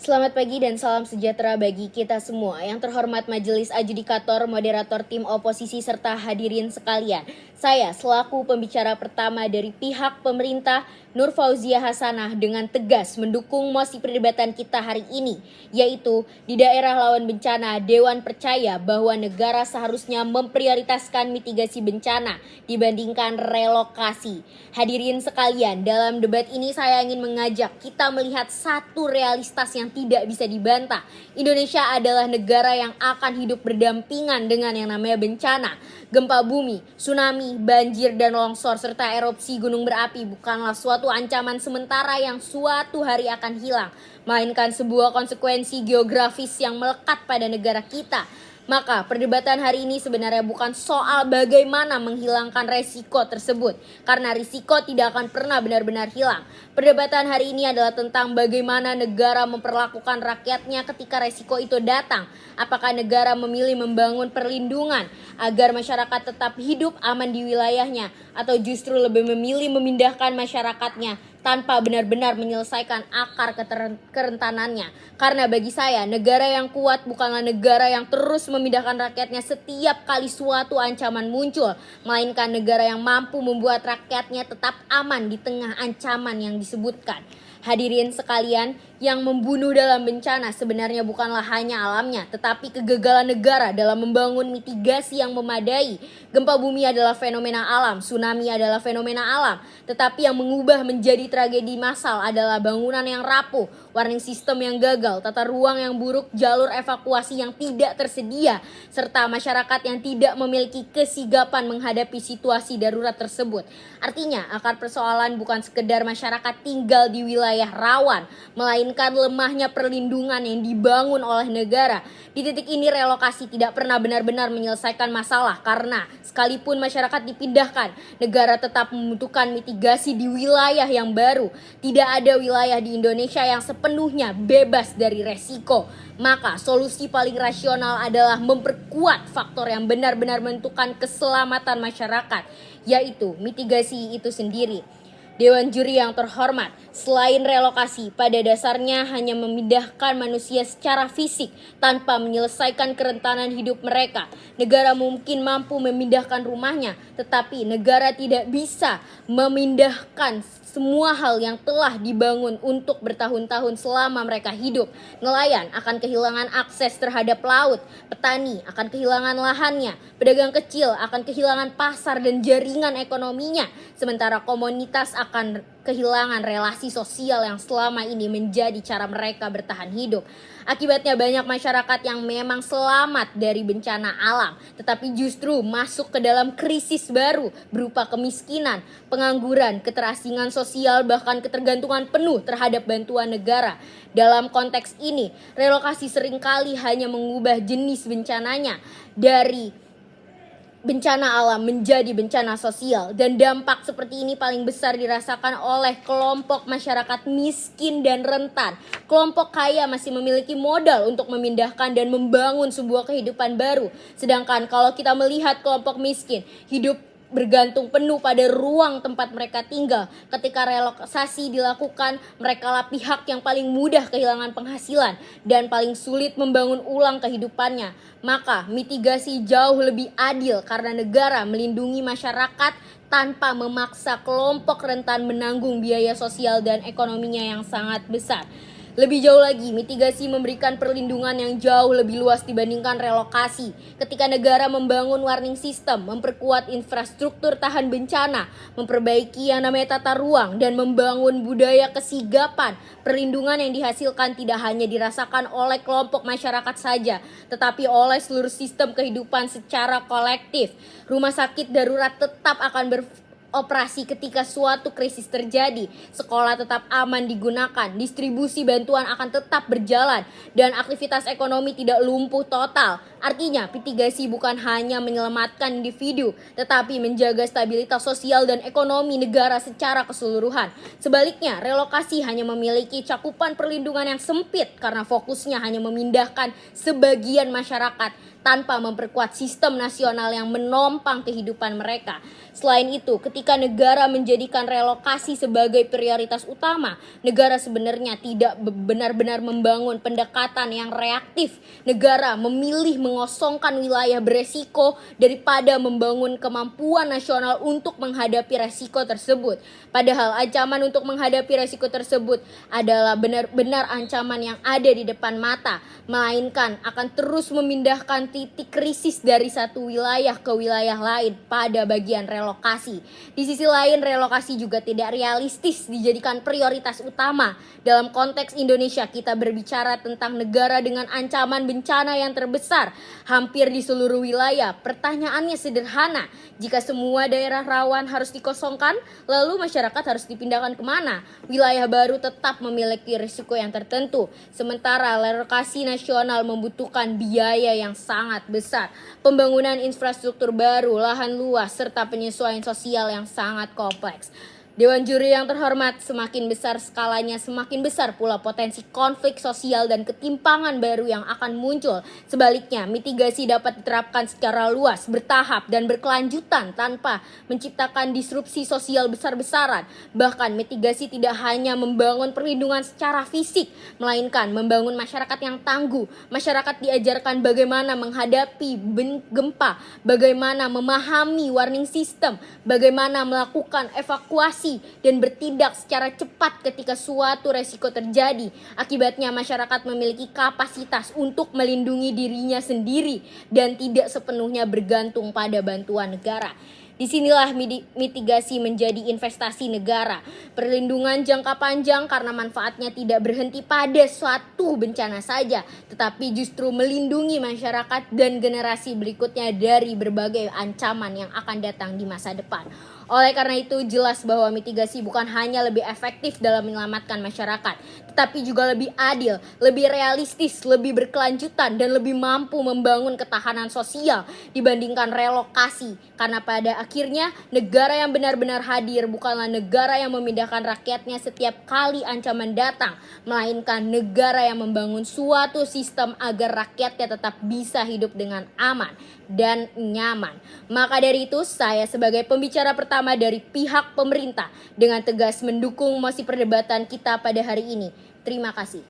Selamat pagi dan salam sejahtera bagi kita semua. Yang terhormat Majelis Adjudikator, Moderator Tim Oposisi, serta hadirin sekalian. Saya selaku pembicara pertama dari pihak pemerintah, Nur Fauzia Hasanah, dengan tegas mendukung mosi perdebatan kita hari ini, yaitu di daerah rawan bencana, Dewan percaya bahwa negara seharusnya memprioritaskan mitigasi bencana dibandingkan relokasi. Hadirin sekalian, dalam debat ini saya ingin mengajak kita melihat satu realitas yang tidak bisa dibantah. Indonesia adalah negara yang akan hidup berdampingan dengan yang namanya bencana. Gempa bumi, tsunami, banjir, dan longsor, serta erupsi gunung berapi bukanlah suatu ancaman sementara yang suatu hari akan hilang, melainkan sebuah konsekuensi geografis yang melekat pada negara kita. Maka perdebatan hari ini sebenarnya bukan soal bagaimana menghilangkan resiko tersebut, karena risiko tidak akan pernah benar-benar hilang. Perdebatan hari ini adalah tentang bagaimana negara memperlakukan rakyatnya ketika resiko itu datang. Apakah negara memilih membangun perlindungan agar masyarakat tetap hidup aman di wilayahnya, atau justru lebih memilih memindahkan masyarakatnya tanpa benar-benar menyelesaikan akar kerentanannya. Karena bagi saya, negara yang kuat bukanlah negara yang terus memindahkan rakyatnya setiap kali suatu ancaman muncul, melainkan negara yang mampu membuat rakyatnya tetap aman di tengah ancaman yang disebutkan. Hadirin sekalian, yang membunuh dalam bencana sebenarnya bukanlah hanya alamnya, tetapi kegagalan negara dalam membangun mitigasi yang memadai. Gempa bumi adalah fenomena alam, tsunami adalah fenomena alam, tetapi yang mengubah menjadi tragedi massal adalah bangunan yang rapuh, warning system yang gagal, tata ruang yang buruk, jalur evakuasi yang tidak tersedia, serta masyarakat yang tidak memiliki kesigapan menghadapi situasi darurat tersebut. Artinya, akar persoalan bukan sekedar masyarakat tinggal di wilayah rawan, melainkan lemahnya perlindungan yang dibangun oleh negara. Di titik ini relokasi tidak pernah benar-benar menyelesaikan masalah, karena sekalipun masyarakat dipindahkan, negara tetap membutuhkan mitigasi di wilayah yang baru. Tidak ada wilayah di Indonesia yang sepenuhnya bebas dari resiko. Maka solusi paling rasional adalah memperkuat faktor yang benar-benar menentukan keselamatan masyarakat, yaitu mitigasi itu sendiri. Dewan juri yang terhormat, selain relokasi, pada dasarnya hanya memindahkan manusia secara fisik tanpa menyelesaikan kerentanan hidup mereka. Negara mungkin mampu memindahkan rumahnya, tetapi negara tidak bisa memindahkan semua hal yang telah dibangun untuk bertahun-tahun selama mereka hidup. Nelayan akan kehilangan akses terhadap laut, petani akan kehilangan lahannya, pedagang kecil akan kehilangan pasar dan jaringan ekonominya, sementara komunitas akan kehilangan relasi sosial yang selama ini menjadi cara mereka bertahan hidup. Akibatnya banyak masyarakat yang memang selamat dari bencana alam, tetapi justru masuk ke dalam krisis baru berupa kemiskinan, pengangguran, keterasingan sosial, bahkan ketergantungan penuh terhadap bantuan negara. Dalam konteks ini, relokasi seringkali hanya mengubah jenis bencananya dari bencana alam menjadi bencana sosial, dan dampak seperti ini paling besar dirasakan oleh kelompok masyarakat miskin dan rentan. Kelompok kaya masih memiliki modal untuk memindahkan dan membangun sebuah kehidupan baru, sedangkan kalau kita melihat kelompok miskin hidup bergantung penuh pada ruang tempat mereka tinggal. Ketika relokasi dilakukan, merekalah pihak yang paling mudah kehilangan penghasilan dan paling sulit membangun ulang kehidupannya. Maka mitigasi jauh lebih adil karena negara melindungi masyarakat tanpa memaksa kelompok rentan menanggung biaya sosial dan ekonominya yang sangat besar. Lebih jauh lagi, mitigasi memberikan perlindungan yang jauh lebih luas dibandingkan relokasi. Ketika negara membangun warning system, memperkuat infrastruktur tahan bencana, memperbaiki yang namanya tata ruang, dan membangun budaya kesigapan, perlindungan yang dihasilkan tidak hanya dirasakan oleh kelompok masyarakat saja, tetapi oleh seluruh sistem kehidupan secara kolektif. Rumah sakit darurat tetap akan operasi ketika suatu krisis terjadi, sekolah tetap aman digunakan, distribusi bantuan akan tetap berjalan, dan aktivitas ekonomi tidak lumpuh total. Artinya, mitigasi bukan hanya menyelamatkan individu, tetapi menjaga stabilitas sosial dan ekonomi negara secara keseluruhan. Sebaliknya, relokasi hanya memiliki cakupan perlindungan yang sempit karena fokusnya hanya memindahkan sebagian masyarakat tanpa memperkuat sistem nasional yang menopang kehidupan mereka. Selain itu, ketika negara menjadikan relokasi sebagai prioritas utama, negara sebenarnya tidak benar-benar membangun pendekatan yang reaktif. Negara memilih mengosongkan wilayah beresiko daripada membangun kemampuan nasional untuk menghadapi resiko tersebut. Padahal ancaman untuk menghadapi resiko tersebut adalah benar-benar ancaman yang ada di depan mata, melainkan akan terus memindahkan titik krisis dari satu wilayah ke wilayah lain pada bagian relokasi. Di sisi lain, relokasi juga tidak realistis dijadikan prioritas utama. Dalam konteks Indonesia, kita berbicara tentang negara dengan ancaman bencana yang terbesar hampir di seluruh wilayah. Pertanyaannya sederhana, jika semua daerah rawan harus dikosongkan, lalu masyarakat harus dipindahkan kemana? Wilayah baru tetap memiliki risiko yang tertentu, sementara relokasi nasional membutuhkan biaya yang sangat besar, pembangunan infrastruktur baru, lahan luas, serta penyesuaian sosial yang sangat kompleks. Dewan Juri yang terhormat, semakin besar skalanya, semakin besar pula potensi konflik sosial dan ketimpangan baru yang akan muncul. Sebaliknya, mitigasi dapat diterapkan secara luas, bertahap, dan berkelanjutan tanpa menciptakan disrupsi sosial besar-besaran. Bahkan, mitigasi tidak hanya membangun perlindungan secara fisik, melainkan membangun masyarakat yang tangguh. Masyarakat diajarkan bagaimana menghadapi gempa, bagaimana memahami warning system, bagaimana melakukan evakuasi dan bertindak secara cepat ketika suatu resiko terjadi. Akibatnya masyarakat memiliki kapasitas untuk melindungi dirinya sendiri dan tidak sepenuhnya bergantung pada bantuan negara. Disinilah mitigasi menjadi investasi negara. Perlindungan jangka panjang karena manfaatnya tidak berhenti pada suatu bencana saja, tetapi justru melindungi masyarakat dan generasi berikutnya dari berbagai ancaman yang akan datang di masa depan. Oleh karena itu, jelas bahwa mitigasi bukan hanya lebih efektif dalam menyelamatkan masyarakat, tetapi juga lebih adil, lebih realistis, lebih berkelanjutan, dan lebih mampu membangun ketahanan sosial dibandingkan relokasi. Karena pada akhirnya, negara yang benar-benar hadir bukanlah negara yang memindahkan rakyatnya setiap kali ancaman datang, melainkan negara yang membangun suatu sistem agar rakyatnya tetap bisa hidup dengan aman dan nyaman. Maka dari itu, saya sebagai pembicara pertama dari pihak pemerintah dengan tegas mendukung mosi perdebatan kita pada hari ini. Terima kasih.